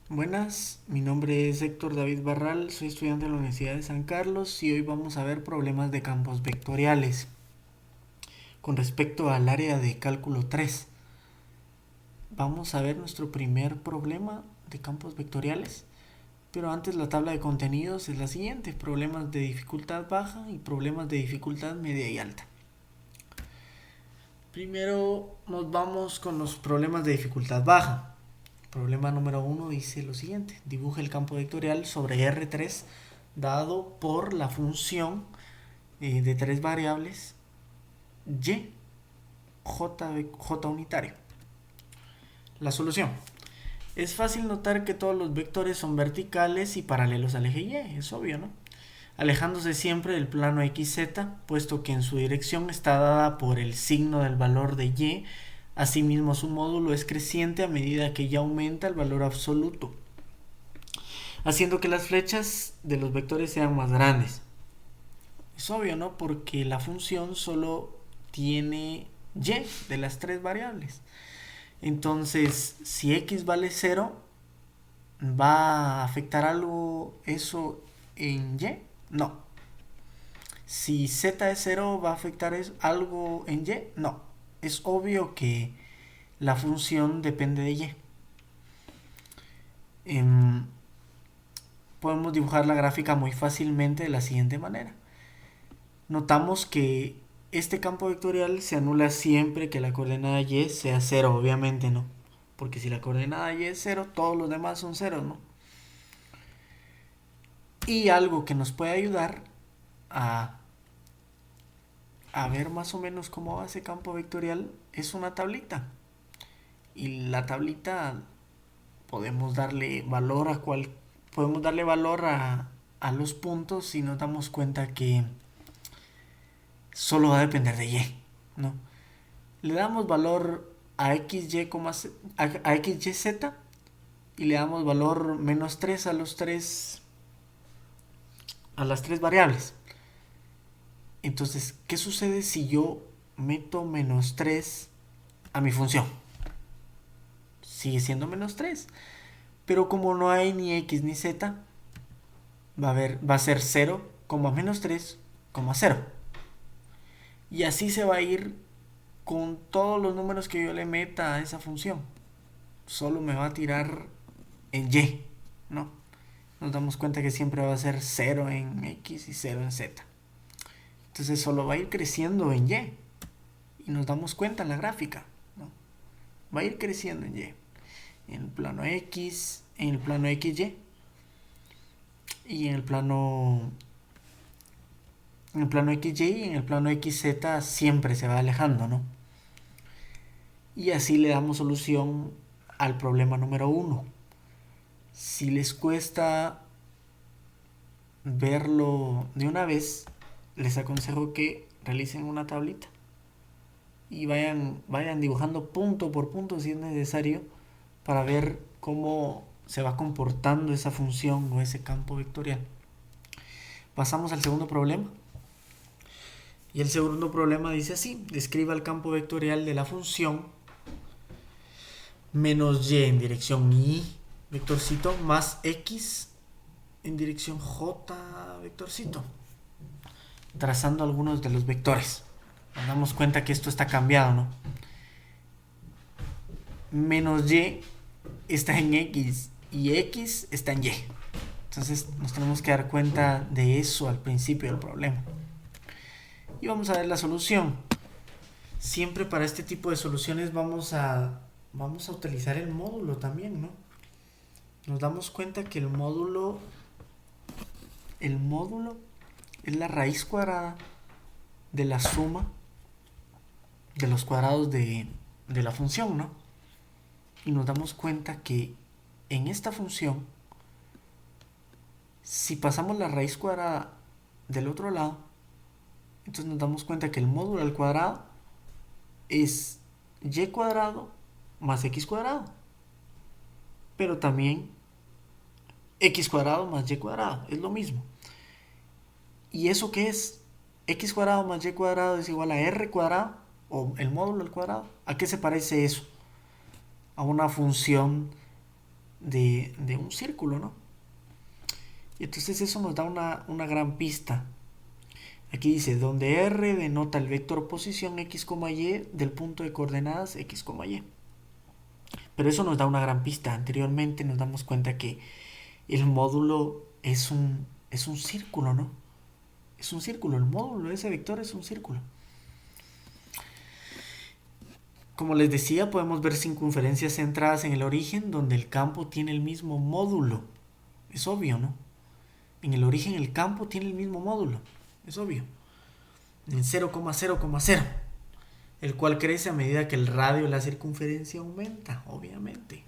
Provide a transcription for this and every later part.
Buenas, mi nombre es Héctor David Barral, soy estudiante de la Universidad de San Carlos y hoy vamos a ver problemas de campos vectoriales. Con respecto al área de cálculo 3, vamos a ver nuestro primer problema de campos vectoriales, pero antes la tabla de contenidos es la siguiente: problemas de dificultad baja y problemas de dificultad media y alta. Primero nos vamos con los problemas de dificultad baja. Problema número 1 dice lo siguiente: dibuja el campo vectorial sobre R3 dado por la función de tres variables y j unitario. La solución: es fácil notar que todos los vectores son verticales y paralelos al eje y, es obvio, ¿no? Alejándose siempre del plano xz, puesto que en su dirección está dada por el signo del valor de y. Asimismo, su módulo es creciente a medida que y aumenta el valor absoluto, haciendo que las flechas de los vectores sean más grandes. Es obvio, ¿no? Porque la función solo tiene y de las tres variables. Entonces, si x vale 0, ¿va a afectar algo eso en y? No. Si z es 0, ¿va a afectar algo en y? No. Es obvio que la función depende de y. Podemos dibujar la gráfica muy fácilmente de la siguiente manera. Notamos que este campo vectorial se anula siempre que la coordenada y sea 0, obviamente no. Porque si la coordenada y es 0, todos los demás son 0, ¿no? Y algo que nos puede ayudar a, a ver más o menos cómo va ese campo vectorial es una tablita. Y la tablita podemos darle valor a los puntos y nos damos cuenta que solo va a depender de y, ¿no? Le damos valor a xy, a xyz y le damos valor menos 3 a las tres variables. Entonces, ¿qué sucede si yo meto menos 3 a mi función? Sigue siendo menos 3, pero como no hay ni x ni z, va a ser 0, menos 3, 0. Y así se va a ir con todos los números que yo le meta a esa función. Solo me va a tirar en y, ¿no? Nos damos cuenta que siempre va a ser 0 en x y 0 en z. Entonces solo va a ir creciendo en y. Y nos damos cuenta en la gráfica, ¿no? Va a ir creciendo en y. En el plano x, en el plano xy. Y en el plano xy y en el plano xz siempre se va alejando, ¿no? Y así le damos solución al problema número 1. Si les cuesta verlo de una vez, les aconsejo que realicen una tablita y vayan dibujando punto por punto si es necesario para ver cómo se va comportando esa función o ese campo vectorial. Pasamos al segundo problema. Y el segundo problema dice así: describa el campo vectorial de la función menos y en dirección y, vectorcito, más x en dirección j, vectorcito, trazando algunos de los vectores. Nos damos cuenta que esto está cambiado, ¿no? Menos y está en x y x está en y. Entonces nos tenemos que dar cuenta de eso al principio del problema. Y vamos a ver la solución. Siempre para este tipo de soluciones vamos a utilizar el módulo también, ¿no? Nos damos cuenta que el módulo es la raíz cuadrada de la suma de los cuadrados de la función, ¿no? Y nos damos cuenta que en esta función, si pasamos la raíz cuadrada del otro lado, entonces nos damos cuenta que el módulo al cuadrado es y cuadrado más x cuadrado, pero también x cuadrado más y cuadrado, es lo mismo. ¿Y eso qué es? X cuadrado más y cuadrado es igual a r cuadrado, o el módulo al cuadrado. ¿A qué se parece eso? A una función de un círculo, ¿no? Y entonces eso nos da una gran pista. Aquí dice, donde R denota el vector posición x, y del punto de coordenadas x, y. Pero eso nos da una gran pista. Anteriormente nos damos cuenta que el módulo es un círculo, ¿no? Es un círculo, el módulo de ese vector es un círculo. Como les decía, podemos ver circunferencias centradas en el origen donde el campo tiene el mismo módulo. Es obvio, ¿no? En el origen el campo tiene el mismo módulo. Es obvio. En 0,0,0. El cual crece a medida que el radio de la circunferencia aumenta, obviamente.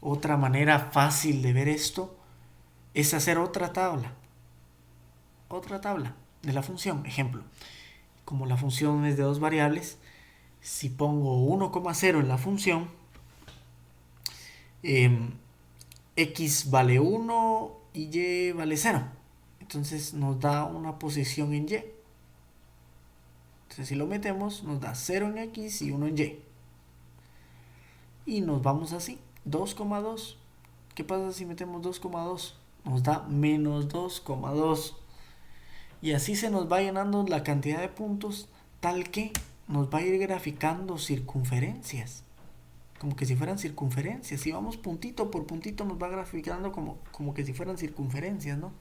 Otra manera fácil de ver esto es hacer otra tabla. Otra tabla de la función. Ejemplo, como la función es de dos variables, si pongo 1,0 en la función, x vale 1 y y vale 0. Entonces nos da una posición en y. Entonces si lo metemos nos da 0 en x y 1 en y. Y nos vamos así, 2,2. ¿Qué pasa si metemos 2,2? Nos da menos 2,2. Y así se nos va llenando la cantidad de puntos tal que nos va a ir graficando circunferencias. Como que si fueran circunferencias. Si vamos puntito por puntito nos va graficando como que si fueran circunferencias, ¿no?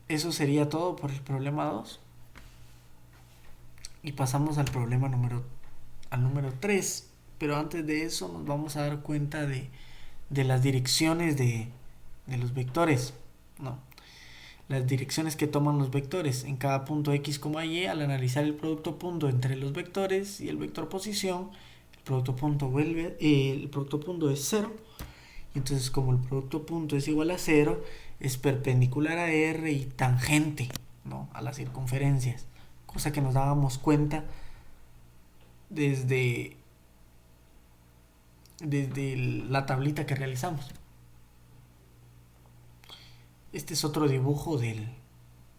Eso sería todo por el problema 2. Y pasamos al problema número 3. Pero antes de eso nos vamos a dar cuenta de las direcciones de los vectores, ¿no? Las direcciones que toman los vectores en cada punto x, y. Al analizar el producto punto entre los vectores y el vector posición, el producto punto es 0. Y entonces, como el producto punto es igual a 0, es perpendicular a R y tangente, ¿no?, a las circunferencias, cosa que nos dábamos cuenta desde la tablita que realizamos. Este es otro dibujo de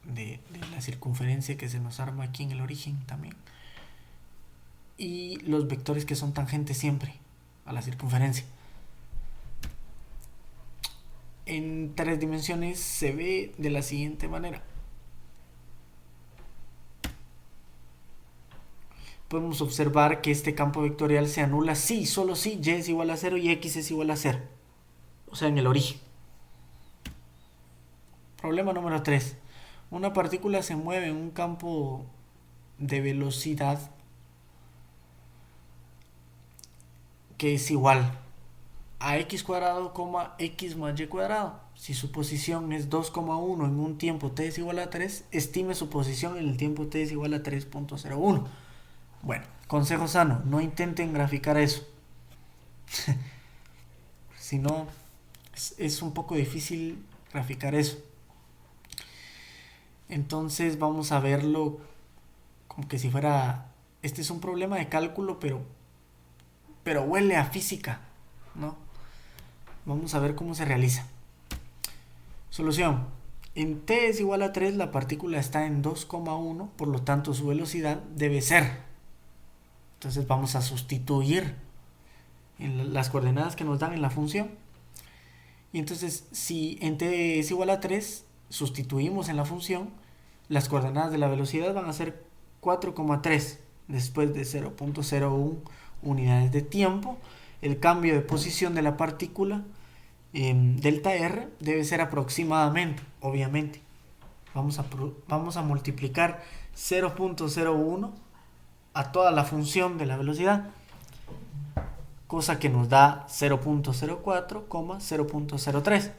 la circunferencia que se nos arma aquí en el origen también. Y los vectores que son tangentes siempre a la circunferencia. En 3 dimensiones se ve de la siguiente manera. Podemos observar que este campo vectorial se anula si, solo si y es igual a 0 y x es igual a 0. O sea, en el origen. Problema número 3. Una partícula se mueve en un campo de velocidad que es igual a x cuadrado, x más y cuadrado. Si su posición es 2,1 en un tiempo t es igual a 3, estime su posición en el tiempo t es igual a 3.01. Bueno, consejo sano, no intenten graficar eso. Si no, es un poco difícil graficar eso. Entonces vamos a verlo como que si fuera... Este es un problema de cálculo, pero huele a física, ¿no? Vamos a ver cómo se realiza. Solución. En t es igual a 3, la partícula está en 2,1, por lo tanto su velocidad debe ser. Entonces vamos a sustituir en las coordenadas que nos dan en la función. Y entonces, si en t es igual a 3, sustituimos en la función, las coordenadas de la velocidad van a ser 4,3 después de 0.01 unidades de tiempo. El cambio de posición de la partícula, delta R, debe ser aproximadamente, obviamente. Vamos a multiplicar 0.01 a toda la función de la velocidad, cosa que nos da 0.04, 0.03.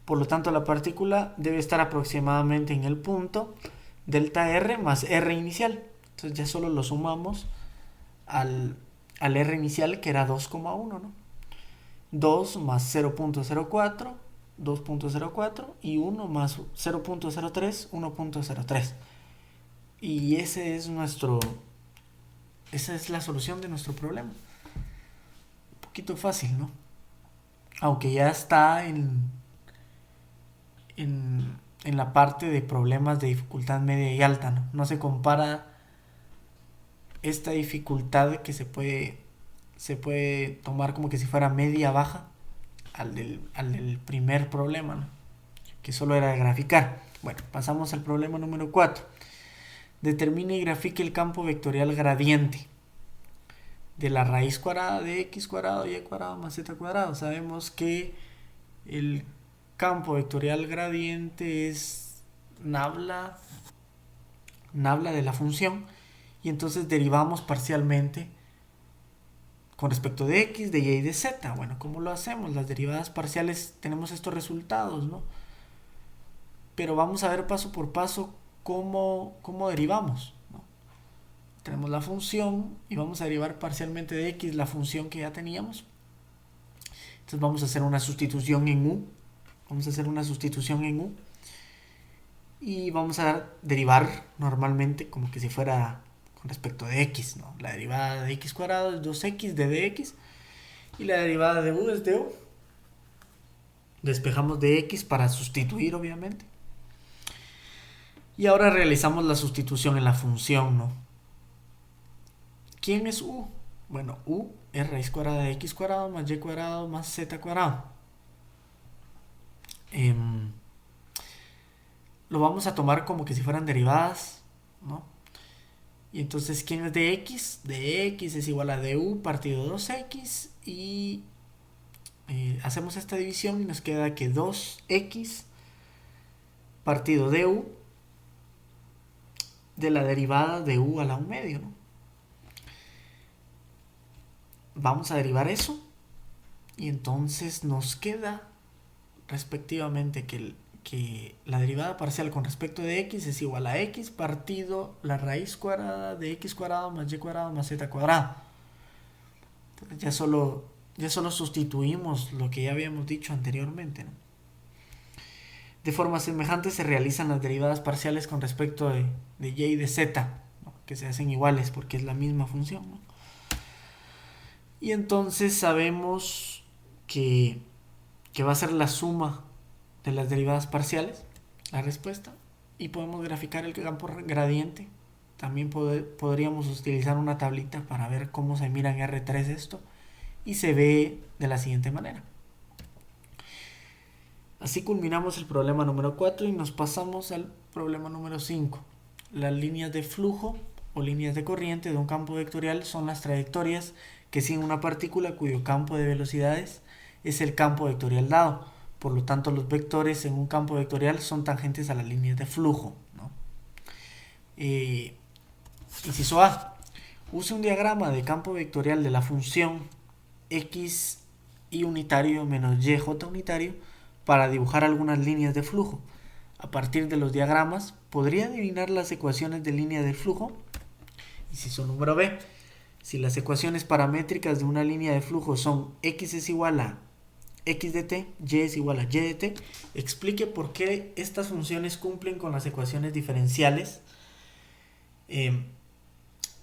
Por lo tanto, la partícula debe estar aproximadamente en el punto delta R más R inicial. Entonces ya solo lo sumamos al R inicial, que era 2,1, ¿no? 2 más 0.04, 2.04, y 1 más 0.03, 1.03. Y esa es la solución de nuestro problema. Un poquito fácil, ¿no? Aunque ya está en la parte de problemas de dificultad media y alta, ¿no? No se compara esta dificultad que se puede tomar como que si fuera media baja al del primer problema, ¿no? Que solo era de graficar. Bueno, pasamos al problema número 4. Determine y grafique el campo vectorial gradiente de la raíz cuadrada de x cuadrado y cuadrado más z cuadrado. Sabemos que el campo vectorial gradiente es nabla de la función, y entonces derivamos parcialmente con respecto de x, de y y de z. Bueno, ¿cómo lo hacemos? Las derivadas parciales tenemos estos resultados, ¿no? Pero vamos a ver paso por paso cómo derivamos, ¿no? Tenemos la función y vamos a derivar parcialmente de x la función que ya teníamos. Entonces vamos a hacer una sustitución en u. Y vamos a derivar normalmente como que si fuera con respecto de x, ¿no? La derivada de x cuadrado es 2x de dx y la derivada de u es de u. Despejamos de x para sustituir, obviamente. Y ahora realizamos la sustitución en la función, ¿no? ¿Quién es u? Bueno, u es raíz cuadrada de x cuadrado más y cuadrado más z cuadrado. Lo vamos a tomar como que si fueran derivadas, ¿no? Y entonces, ¿quién es de x? De x es igual a du partido 2x y hacemos esta división y nos queda que 2x partido du de la derivada de u a la 1 medio, ¿no? Vamos a derivar eso y entonces nos queda respectivamente que la derivada parcial con respecto de x es igual a x partido la raíz cuadrada de x cuadrado más y cuadrado más z cuadrado. Entonces ya solo sustituimos lo que ya habíamos dicho anteriormente, ¿no? De forma semejante se realizan las derivadas parciales con respecto de y y de z, ¿no? Que se hacen iguales porque es la misma función, ¿no? Y entonces sabemos que va a ser la suma de las derivadas parciales, la respuesta, y podemos graficar el campo gradiente. También podríamos utilizar una tablita para ver cómo se mira en R3 esto, y se ve de la siguiente manera. Así culminamos el problema número 4 y nos pasamos al problema número 5. Las líneas de flujo o líneas de corriente de un campo vectorial son las trayectorias que siguen una partícula cuyo campo de velocidades es el campo vectorial dado. Por lo tanto, los vectores en un campo vectorial son tangentes a las líneas de flujo, ¿no? Inciso A. Use un diagrama de campo vectorial de la función x y unitario menos y j unitario para dibujar algunas líneas de flujo. A partir de los diagramas, ¿podría adivinar las ecuaciones de línea de flujo? Inciso número B. Si las ecuaciones paramétricas de una línea de flujo son x es igual a x de t, y es igual a y de t, explique por qué estas funciones cumplen con las ecuaciones diferenciales.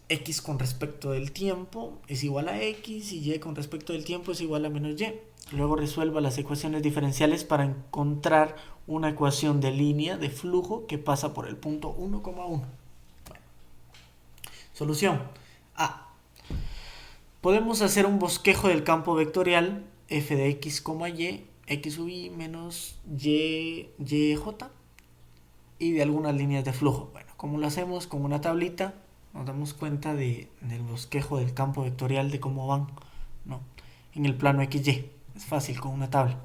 X con respecto del tiempo es igual a x y y con respecto del tiempo es igual a menos y. Luego resuelva las ecuaciones diferenciales para encontrar una ecuación de línea de flujo que pasa por el punto 1,1. Bueno. Solución A. Podemos hacer un bosquejo del campo vectorial f de x, y, x sub i menos y, j, y de algunas líneas de flujo. Bueno, ¿cómo lo hacemos? Con una tablita nos damos cuenta del bosquejo del campo vectorial, de cómo van, ¿no? En el plano XY. Es fácil con una tabla.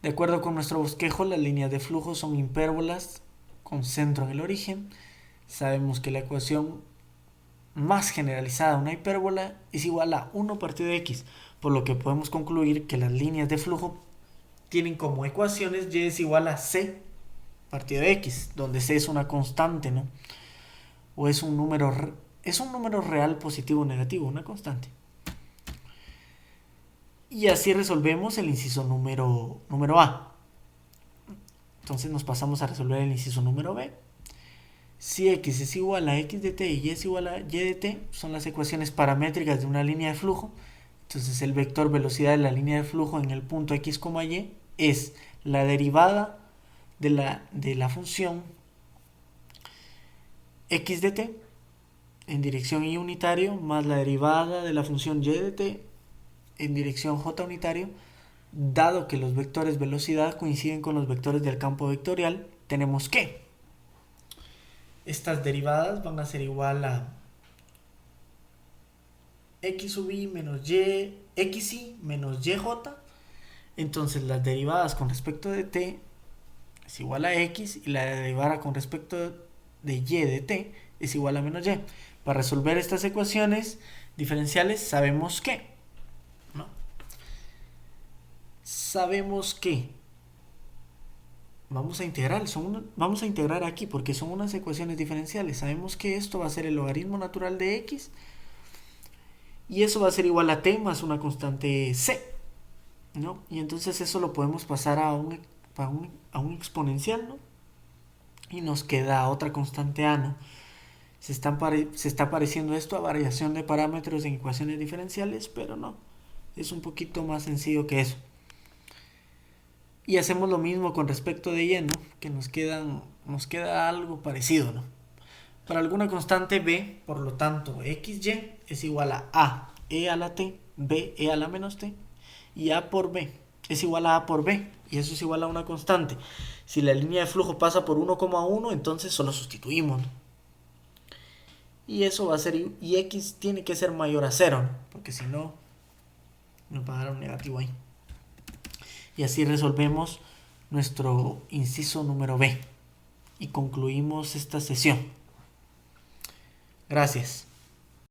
De acuerdo con nuestro bosquejo, las líneas de flujo son hipérbolas con centro en el origen. Sabemos que la ecuación más generalizada de una hipérbola es igual a 1 partido de x, por lo que podemos concluir que las líneas de flujo tienen como ecuaciones y es igual a c partido de x, donde c es una constante, ¿no? O es un número real positivo o negativo, una constante. Y así resolvemos el inciso número A. Entonces nos pasamos a resolver el inciso número B. Si x es igual a x de t y y es igual a y de t, son las ecuaciones paramétricas de una línea de flujo. Entonces el vector velocidad de la línea de flujo en el punto x, y es la derivada de la función x de t en dirección y unitario más la derivada de la función y de t en dirección j unitario, dado que los vectores velocidad coinciden con los vectores del campo vectorial, tenemos que estas derivadas van a ser igual a x sub i menos y, xi menos yj. Entonces las derivadas con respecto de t es igual a x y la derivada con respecto de y de t es igual a menos y. Para resolver estas ecuaciones diferenciales sabemos que, ¿no? Sabemos que vamos a integrar aquí porque son unas ecuaciones diferenciales. Sabemos que esto va a ser el logaritmo natural de x y eso va a ser igual a t más una constante c, ¿no? Y entonces eso lo podemos pasar a un exponencial, ¿no? Y nos queda otra constante a, ¿no? Se está pareciendo esto a variación de parámetros en ecuaciones diferenciales, pero no, es un poquito más sencillo que eso. Y hacemos lo mismo con respecto de y, ¿no? Que nos queda algo parecido, ¿no? Para alguna constante b, por lo tanto, xy es igual a e a la t, b e a la menos t, y a por b es igual a por b, y eso es igual a una constante. Si la línea de flujo pasa por 1,1, entonces solo sustituimos, ¿no? Y eso va a ser, y x tiene que ser mayor a 0, ¿no? Porque si no, nos va a dar un negativo ahí. Y así resolvemos nuestro inciso número B. Y concluimos esta sesión. Gracias.